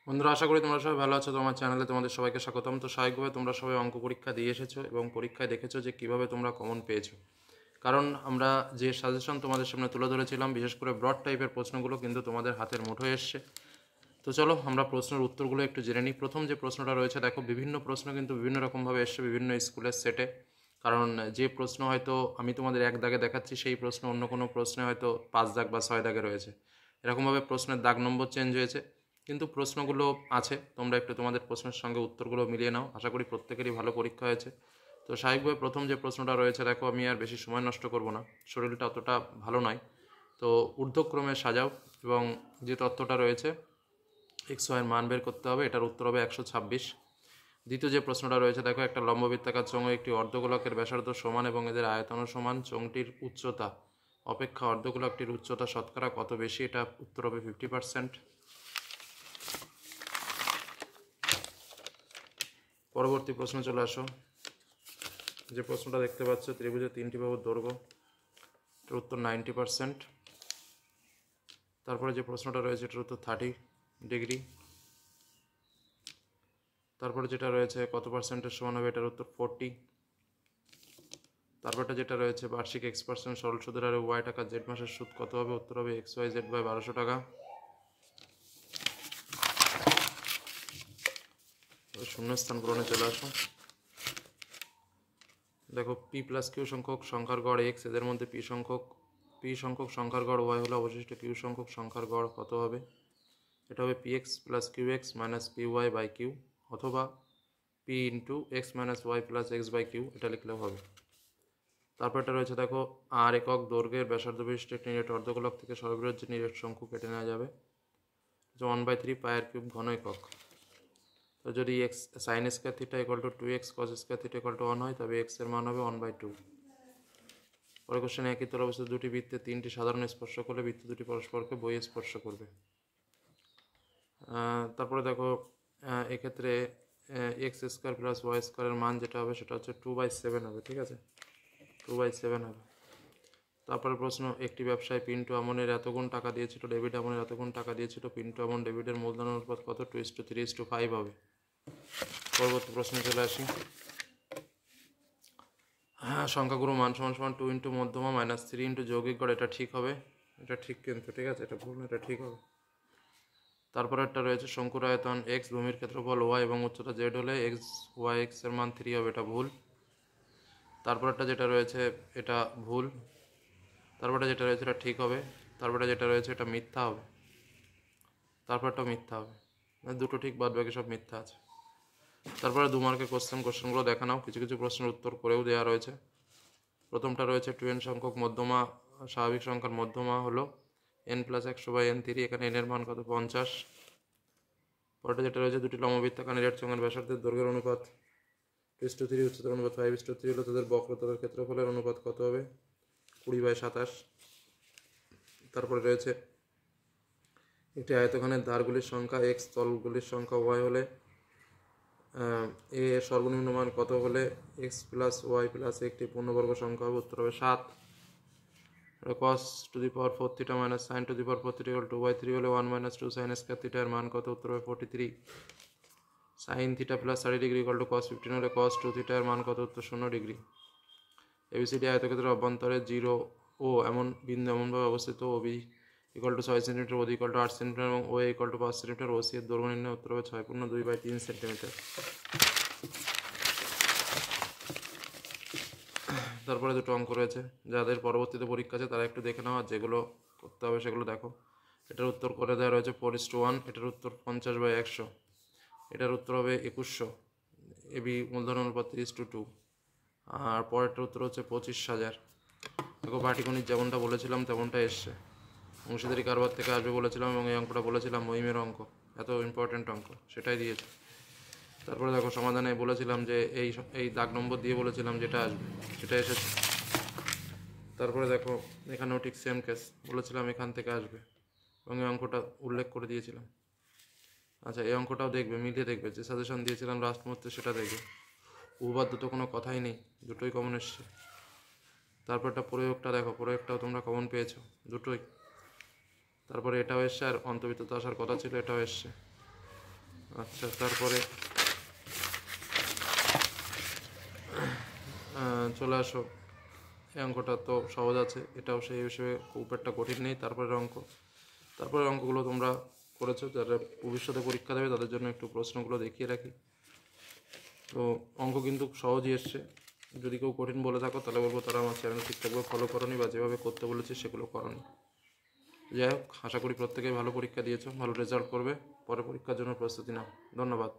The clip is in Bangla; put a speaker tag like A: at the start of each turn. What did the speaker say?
A: বন্ধুরা, আশা করি তোমরা সবাই ভালো আছো। তোমার চ্যানেলে তোমাদের সবাইকে স্বাগতম। তো স্বাভাবিকভাবে তোমরা সবাই অঙ্ক পরীক্ষা দিয়ে এসেছো এবং পরীক্ষায় দেখেছো যে কিভাবে তোমরা কমন পেয়েছো। কারণ আমরা যে সাজেশন তোমাদের সামনে তুলে ধরেছিলাম, বিশেষ করে ব্রড টাইপের প্রশ্নগুলো কিন্তু তোমাদের হাতের মুঠোয় এসছে। তো চলো আমরা প্রশ্নের উত্তরগুলো একটু জেনে নিই। প্রথম যে প্রশ্নটা রয়েছে, দেখো বিভিন্ন প্রশ্ন কিন্তু বিভিন্ন রকমভাবে এসছে বিভিন্ন স্কুলের সেটে। কারণ যে প্রশ্ন হয়তো আমি তোমাদের এক দাগে দেখাচ্ছি, সেই প্রশ্ন অন্য কোনো প্রশ্নে হয়তো 5 দাগ বা 6 দাগে রয়েছে। এরকমভাবে প্রশ্নের দাগ নম্বর চেঞ্জ হয়েছে, কিন্তু প্রশ্নগুলো আছে। তোমরা একটু তোমাদের প্রশ্নের সঙ্গে উত্তরগুলো মিলিয়ে নাও। আশা করি প্রত্যেকেরই ভালো পরীক্ষা হয়েছে। তো স্বাভাবিকভাবে প্রথম যে প্রশ্নটা রয়েছে, দেখো আমি আর বেশি সময় নষ্ট করব না, শরীরটা অতটা ভালো নয়। তো ঊর্ধ্বক্রমে সাজাও এবং যে তথ্যটা রয়েছে এক্স ওয়াইয়ের মান বের করতে হবে। এটার উত্তর হবে 126। দ্বিতীয় যে প্রশ্নটা রয়েছে, দেখো একটা লম্ববৃত্তাকার চোঙ একটি অর্ধগোলকের ব্যাসার্ধ সমান এবং এদের আয়তনও সমান। চোঙটির উচ্চতা অপেক্ষা অর্ধগোলকটির উচ্চতা শতকরা কত বেশি? এটা উত্তর হবে 50%। পরবর্তী প্রশ্ন চলে আসো। যে প্রশ্নটা দেখতে পাচ্ছ, ত্রিভুজের 3টি বাহুর দৈর্ঘ্য, এটার উত্তর 90%। তারপরে যে প্রশ্নটা রয়েছে, এটার উত্তর 30°। তারপরে যেটা রয়েছে, কত পার্সেন্টের সমান হবে? এটার উত্তর 40। তারপরটা যেটা রয়েছে, বার্ষিক X% সরল সুদের হারে Y টাকা Z মাসের সুদ কত হবে? উত্তর হবে XYZ/1200 টাকা। শূন্যস্থান পূরণে চলে আসো। দেখো P+Q সংখ্যক সংখ্যার গড় X, এদের মধ্যে P সংখ্যক সংখ্যার গড় Y হলে অবশিষ্ট Q সংখ্যক সংখ্যার গড় কত হবে? এটা হবে Px + Qx - Py/Q, অথবা P × X - Y + X/Q, এটা লিখলেও হবে। তারপরটা রয়েছে, দেখো আর একক দৈর্ঘ্যের ব্যাসার্ধ বিশিষ্ট একটি নিরেট অর্ধগোলক থেকে সর্ববৃহৎ যে নিরেট শঙ্কু কেটে নেওয়া যাবে, 1/3 πr³ ঘন একক। তো যদি x sin² θ = 2x cos² θ = 1 হয়, তবে x এর মান হবে 1/2। পরের কোশ্চেনে একই তলে অবস্থিত দুটি বৃত্তের 3টি সাধারণ স্পর্শক হলে বৃত্ত দুটি পরস্পরকে বহিঃ স্পর্শ করবে। তারপরে দেখো এক্ষেত্রে x² + y² এর মান যেটা হবে সেটা হচ্ছে 2/7 হবে, ঠিক আছে, 2/7 হবে। তারপরে প্রশ্ন, একটি ব্যবসায় পিন্টু আমনের এত গুণ টাকা দিয়েছিল, ডেভিড আমনের এত গুণ টাকা দিয়েছিল, পিন্টু আমন ডেভিডের মূলধন অনুপাত কত? 2:3:5 হবে। পরবর্তী প্রশ্নে চলে আসি। হ্যাঁ, সংখ্যাগুরু মান সমান সমান 2 × মধ্যমা -3 × যৌগিক গড়, এটা ঠিক হবে। এটা ঠিক কিন্তু, ঠিক আছে, এটা ভুল, এটা ঠিক হবে। তারপরে একটা রয়েছে, শঙ্কুর আয়তন x, ভূমির ক্ষেত্রফল y এবং উচ্চতা z হলে x এর মান 3 হবে, এটা ভুল। তারপরটা যেটা রয়েছে এটা ভুল। তারপরে যেটা রয়েছে এটা ঠিক হবে। তারপরে যেটা রয়েছে এটা মিথ্যা হবে। তারপরটা মিথ্যা হবে, দুটো ঠিক, বাদ বাকি সব মিথ্যা আছে। তারপরে 2 মার্কের কোশ্চেনগুলো দেখে নাও। কিছু কিছু প্রশ্নের উত্তর করেও দেওয়া রয়েছে। প্রথমটা রয়েছে 2n সংখ্যক মধ্যমা স্বাভাবিক সংখ্যার মধ্যমা হলো n + 100/n3, এখানে n এর মান কত? 50। পরেরটা যেটা রয়েছে, দুটি লম্ববৃত্তাকার নিরেট চোঙের ব্যাসার্ধের দৈর্ঘ্যের অনুপাত 2:3, উচ্চতার অনুপাত 5:3 হলো তাদের বক্রতলের ক্ষেত্রফলের অনুপাত কত হবে? 20/27। তারপরে রয়েছে, একটি আয়তখানের ধারগুলির সংখ্যা x, তলগুলির সংখ্যা y হলে a এর সর্বনিম্ন মান কত হলে x + y + একটি পূর্ণবর্গ সংখ্যা হবে? উত্তর হবে 7। cos⁴θ - sin⁴θ = 2/3 হলে 1 - 2 sin² এর মান কত? উত্তর হবে 43। sin θ + 30° = cos15 হলে cos2θ এর মান কত? উত্তর 0°। ABCD আয়তক্ষেত্রের অভ্যন্তরে 0 ও এমন বিন্দু এমনভাবে অবস্থিত, OB = 6 সেমি, OD = 8 সেমি এবং OA = 5 সেমি। OC এর দৈর্ঘ্য নির্ণয়, উত্তর হবে 6/2/3 সেন্টিমিটার। তারপরে দুটো অঙ্ক রয়েছে, যাদের পরবর্তীতে পরীক্ষা আছে তারা একটু দেখে নাও, আর যেগুলো করতে হবে সেগুলো দেখো। এটার উত্তর করে দেওয়া রয়েছে 4:1, এটার উত্তর 50/100, এটার উত্তর হবে 2100, AB মূলধন অনুপাত 3:2, আর পরেরটার উত্তর হচ্ছে 25,000। দেখো পাটিগণিত যেমনটা বলেছিলাম তেমনটা এসছে। অংশীদারি কারবার থেকে আসবে বলেছিলাম এবং এই অঙ্কটা বলেছিলাম মহিমের অঙ্ক, এত ইম্পর্টেন্ট অঙ্ক, সেটাই দিয়েছে। তারপরে দেখো সমাধানে বলেছিলাম যে এই দাগ নম্বর দিয়ে বলেছিলাম যেটা আসবে সেটা এসেছে। তারপরে দেখো এখানেও ঠিক সেম কেস, বলেছিলাম এখান থেকে আসবে এবং এই অঙ্কটা উল্লেখ করে দিয়েছিলাম। আচ্ছা, এই অঙ্কটাও দেখবে, মিলিয়ে দেখবে, যে সাজেশন দিয়েছিলাম লাস্ট মুহূর্তে সেটা দেখবে। উপপাদ্য তো কোনো কথাই নেই, দুটোই কমন এসছে। তারপরটা প্রয়োগটা দেখো, প্রয়োগটাও তোমরা কমন পেয়েছো, দুটোই। তারপরে এটাও এসছে, আর অন্তর্বৃত্ত আসার কথা ছিল, এটাও এসছে। আচ্ছা, তারপরে চলে আসো, এই অঙ্কটা তো সহজ আছে, এটাও সেই হিসেবে খুব একটা কঠিন নেই। তারপরে অঙ্কগুলো তোমরা করেছো, যারা ভবিষ্যতে পরীক্ষা দেবে তাদের জন্য একটু প্রশ্নগুলো দেখিয়ে রাখি। তো অঙ্ক কিন্তু সহজই এসছে, যদি কেউ কঠিন বলে থাকো তাহলে বলবো তারা আমার চ্যানেল ঠিকঠাকভাবে ফলো করোনি বা যেভাবে করতে বলেছি সেগুলো করোনি। যাই হোক, আশা করি প্রত্যেকেই ভালো পরীক্ষা দিয়েছো, ভালো রেজাল্ট করবে, পরে পরীক্ষার জন্য প্রস্তুতি নাও। ধন্যবাদ।